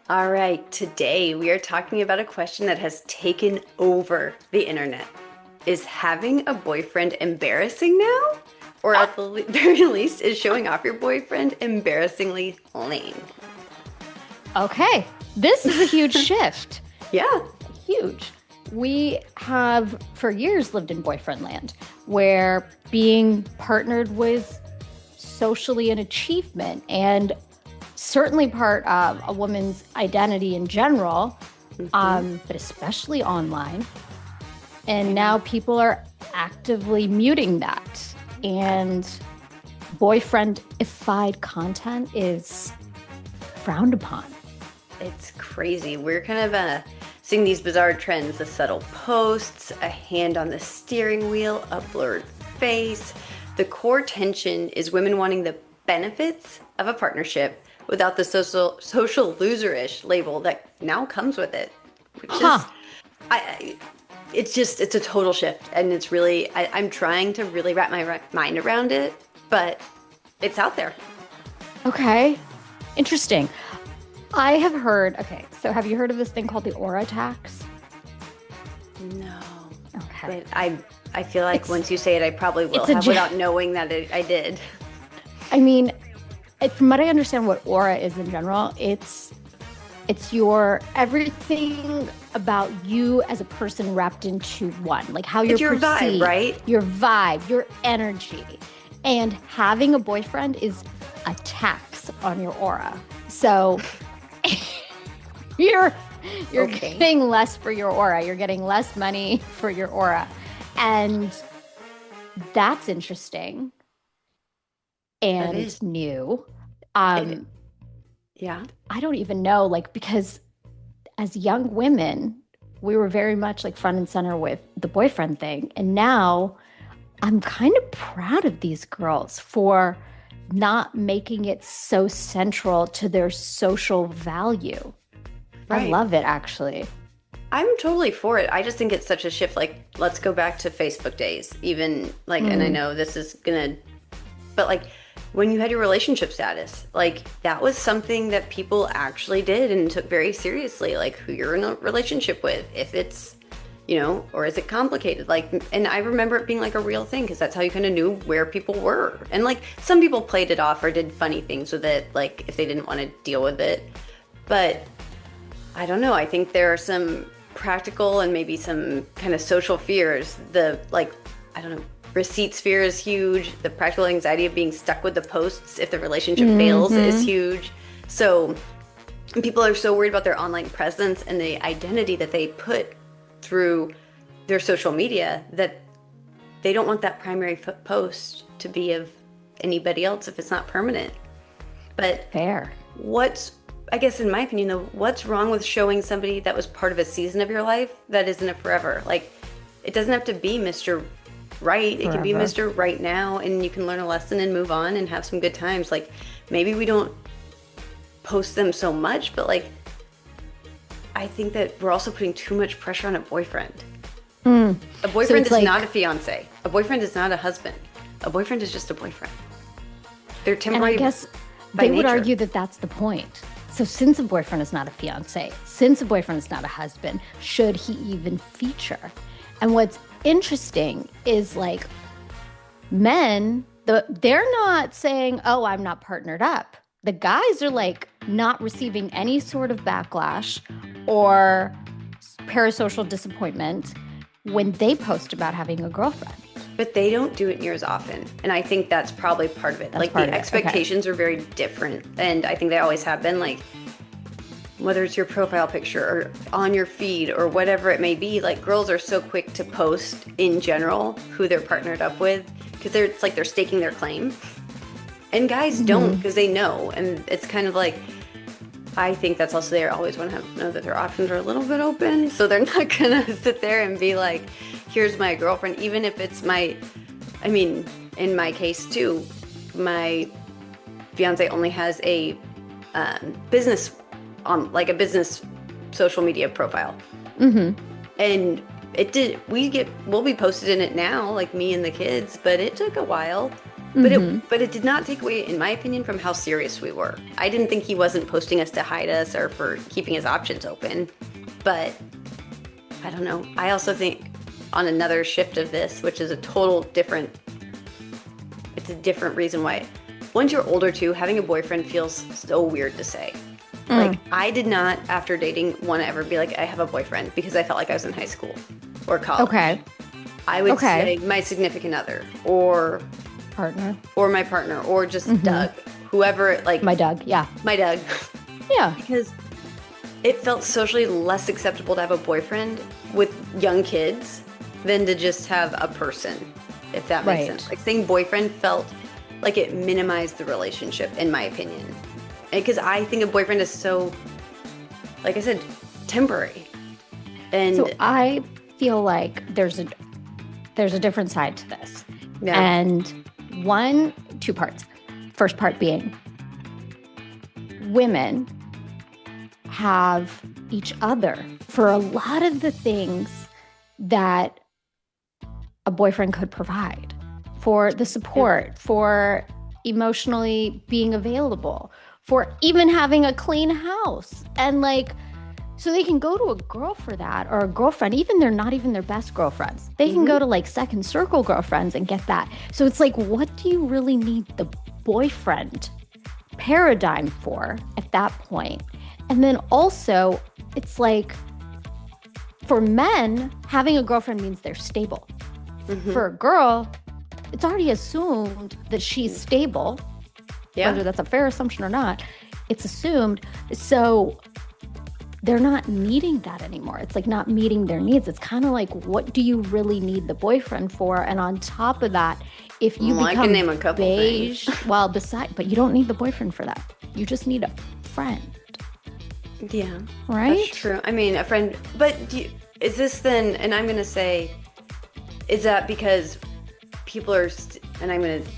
All right, today we are talking about a question that has taken over the internet. Is having a boyfriend embarrassing now? Or at the very least, is showing off your boyfriend embarrassingly lame? Okay, this is a huge shift. Yeah. Huge. We have for years lived in boyfriend land where being partnered was socially an achievement and certainly part of a woman's identity in general, but especially online. And now people are actively muting that. And boyfriend-ified content is frowned upon. It's crazy. We're kind of seeing these bizarre trends, the subtle posts, a hand on the steering wheel, a blurred face. The core tension is women wanting the benefits of a partnership without the social loserish label that now comes with it, which Huh. is I it's a total shift, and it's really I'm trying to really wrap my mind around it, but it's out there. Okay. Interesting. I have heard, okay, so have you heard of this thing called the aura tax? No. Okay. But I feel like It's once you say it, I probably will it's a have without knowing that I did. I mean, from what I understand what aura is in general, it's your everything about you as a person wrapped into one, like how you're It's your vibe, perceived, right? your vibe, your energy. And having a boyfriend is a tax on your aura. So you're Okay. getting less for your aura. You're getting less money for your aura. And that's interesting That and is. new. It, Um, yeah. I don't even know, like, because as young women, we were very much like front and center with the boyfriend thing. And now I'm kind of proud of these girls for not making it so central to their social value. I Right. love it, actually. I'm totally for it. I just think it's such a shift. Like, let's go back to Facebook days, even like, and I Mm, know this is gonna, but like when you had your relationship status, like that was something that people actually did and took very seriously, like who you're in a relationship with, if it's, or is it complicated? Like, and I remember it being like a real thing because that's how you kind of knew where people were. And like some people played it off or did funny things with it, like if they didn't want to deal with it. But I don't know. I think there are some practical and maybe some kind of social fears. I don't know, receipts fear is huge. The practical anxiety of being stuck with the posts if the relationship fails is hmm. huge. So people are so worried about their online presence and the identity that they put through their social media that they don't want that primary post to be of anybody else if it's not permanent. But Fair. what's, I guess, in my opinion, though, what's wrong with showing somebody that was part of a season of your life that isn't a forever? Like, it doesn't have to be Mr. Right. It can be Forever. Mr. Right now, and you can learn a lesson and move on and have some good times. Like, maybe we don't post them so much, but like, I think that we're also putting too much pressure on a boyfriend. Mm. A So boyfriend it's is not a like, fiance. A boyfriend is not a husband. A boyfriend is just a boyfriend. They're and I temporary guess by they would nature. argue that that's the point. So since a boyfriend is not a fiance, since a boyfriend is not a husband, should he even feature? And what's interesting is like men, they're not saying, "Oh, I'm not partnered up." The guys are like not receiving any sort of backlash or parasocial disappointment when they post about having a girlfriend. But they don't do it near as often. And I think that's probably part of it. That's Like part the of it. Okay. expectations are very different. And I think they always have been. Like, whether it's your profile picture or on your feed or whatever it may be, like girls are so quick to post in general who they're partnered up with because it's like they're staking their claim. And guys don't Hmm. because they know. And it's kind of like, I think that's also they always want to know that their options are a little bit open. So they're not going to sit there and be like, here's my girlfriend, even if it's I mean, in my case too, my fiance only has a business on like a business social media profile. Hmm. And we'll be posted in it now, like me and the kids, but it took a while. But it did not take away, in my opinion, from how serious we were. I didn't think he wasn't posting us to hide us or for keeping his options open. But I don't know. I also think on another shift of this, which is a total different, it's a different reason why. Once you're older too, having a boyfriend feels so weird to say. Like, I did not, after dating, want to ever be like, I have a boyfriend, because I felt like I was in high school or college. Okay. I would say my significant other or my partner or just Doug, whoever, like My Doug, yeah. my Doug, Yeah. because it felt socially less acceptable to have a boyfriend with young kids than to just have a person, if that makes sense. Like, saying boyfriend felt like it minimized the relationship, in my opinion. Because I think a boyfriend is so, like I said, temporary. And So I feel like there's a different side to this. Yeah. And two parts. First part being women have each other for a lot of the things that a boyfriend could provide, for the support, for emotionally being available, for even having a clean house. And like, so they can go to a girl for that, or a girlfriend, even they're not even their best girlfriends. They can go to like second circle girlfriends and get that. So it's like, what do you really need the boyfriend paradigm for at that point? And then also, it's like, for men, having a girlfriend means they're stable. For a girl, it's already assumed that she's stable. Yeah. Whether that's a fair assumption or not, it's assumed. So they're not needing that anymore. It's like not meeting their needs. It's kind of like, what do you really need the boyfriend for? And on top of that, if you become I can name a couple beige, well, but you don't need the boyfriend for that. You just need a friend. Yeah. Right? That's true. I mean, a friend, but is this then, and I'm going to say, is that because people are, and I'm going to,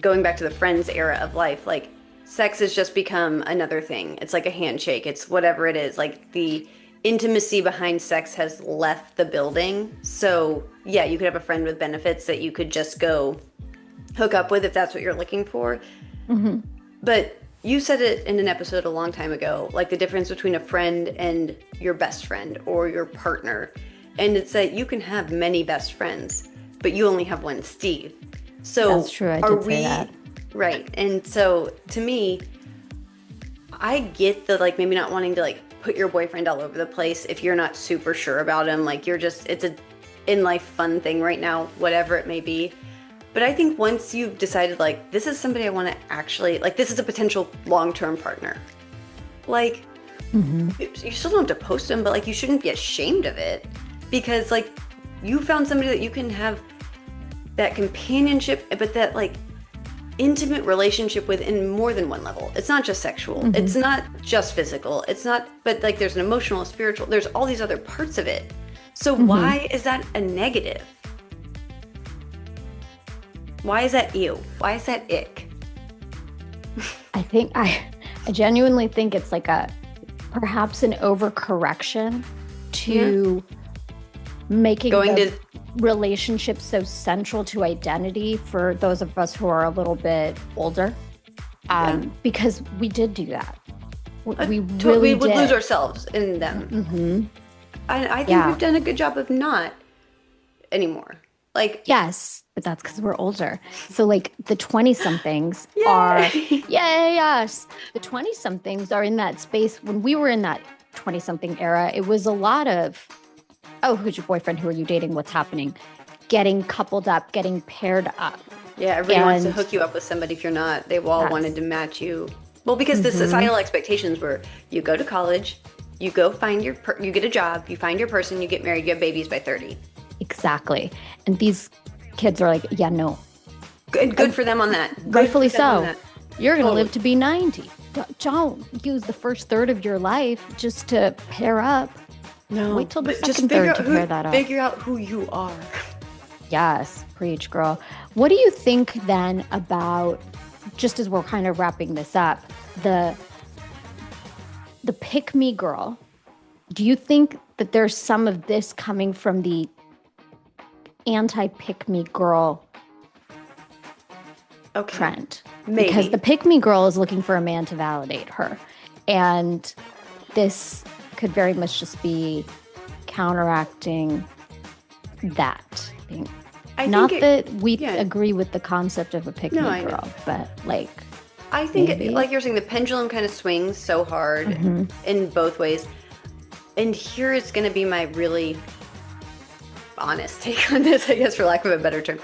going back to the friends era of life, like, sex has just become another thing. It's like a handshake. It's whatever it is. Like, the intimacy behind sex has left the building. So, yeah, you could have a friend with benefits that you could just go hook up with if that's what you're looking for. But you said it in an episode a long time ago, like the difference between a friend and your best friend or your partner. And it's that you can have many best friends, but you only have one Steve. So that's true. I did say that. Right. And so to me, I get the, like, maybe not wanting to like put your boyfriend all over the place if you're not super sure about him. Like, you're just, it's a in life fun thing right now, whatever it may be. But I think once you've decided, like, this is somebody I want to actually, like, this is a potential long-term partner. Like, you still don't have to post them, but like, you shouldn't be ashamed of it, because like, you found somebody that you can have that companionship, but that like intimate relationship with in more than one level. It's not just sexual. It's not just physical. It's not, but like, there's an emotional, spiritual, there's all these other parts of it. So why is that a negative? Why is that ew? Why is that ick? I genuinely think it's like perhaps an overcorrection to making relationships so central to identity for those of us who are a little bit older. Because we did do that. We really would did. lose ourselves in them. I think we've done a good job of not anymore. Like, yes, but that's because we're older. So like the 20-somethings are, yes, the 20-somethings are in that space. When we were in that 20-something era, it was a lot of, oh, who's your boyfriend? Who are you dating? What's happening? Getting coupled up, getting paired up. Yeah, everybody wants to hook you up with somebody. If you're not, they've all wanted to match you. Well, because the societal expectations were, you go to college, you go find you get a job, you find your person, you get married, you have babies by 30. Exactly. And these kids are like, yeah, no. Good for them on that. Rightfully so. You're going to live to be 90. Don't use the first third of your life just to pair up. No. Wait till the second third to pair that up. Figure out who you are. Yes. Preach, girl. What do you think then about, just as we're kind of wrapping this up, the pick-me girl? Do you think that there's some of this coming from the anti-pick-me girl Okay. trend. Maybe. Because the pick-me girl is looking for a man to validate her. And this could very much just be counteracting that. Not that we agree with the concept of a pick-me girl, but like... I think, maybe. like you're saying, the pendulum kind of swings so hard in both ways. And here is going to be my really honest take on this, I guess, for lack of a better term.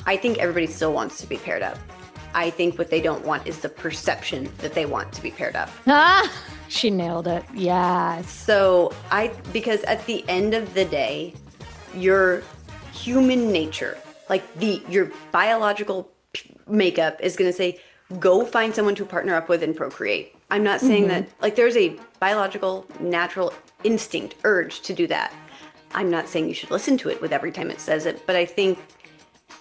I think everybody still wants to be paired up. I think what they don't want is the perception that they want to be paired up. Ah, she nailed it. Yes. So because at the end of the day, your human nature, like your biological makeup is going to say, go find someone to partner up with and procreate. I'm not saying that, like, there's a biological, natural instinct, urge to do that. I'm not saying you should listen to it with every time it says it, but I think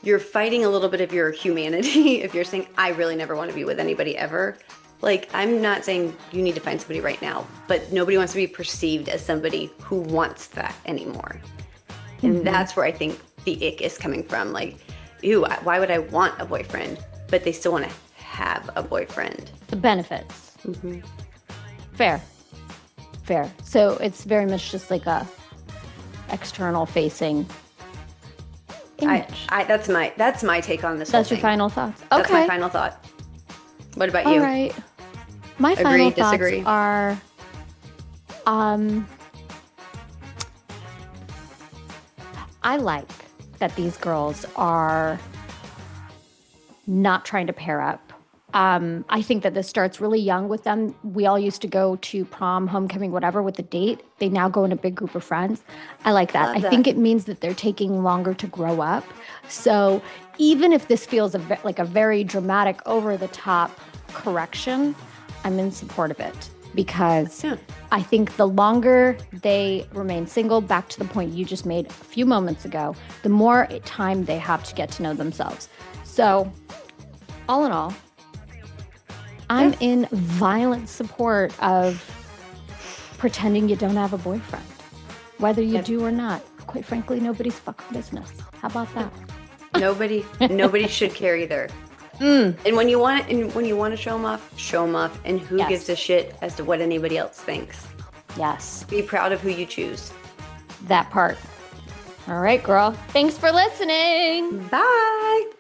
you're fighting a little bit of your humanity if you're saying, I really never want to be with anybody ever. Like, I'm not saying you need to find somebody right now, but nobody wants to be perceived as somebody who wants that anymore. And that's where I think the ick is coming from. Like, ew, why would I want a boyfriend? But they still want to have a boyfriend. The benefits. Fair. So it's very much just like a external facing image. That's my take on this. That's your final thoughts. Okay. That's my final thought. What about you? All right. My final thoughts are, I like that these girls are not trying to pair up. I think that this starts really young with them. We all used to go to prom, homecoming, whatever with a date. They now go in a big group of friends. I like that. I think it means that they're taking longer to grow up. So even if this feels like a very dramatic, over-the-top correction, I'm in support of it. Because I think the longer they remain single, back to the point you just made a few moments ago, the more time they have to get to know themselves. So all in all, I'm in violent support of pretending you don't have a boyfriend, whether you do or not. Quite frankly, nobody's fucking business. How about that? Nobody should care either. And when you want to show them off. And who gives a shit as to what anybody else thinks? Yes. Be proud of who you choose. That part. All right, girl. Thanks for listening. Bye.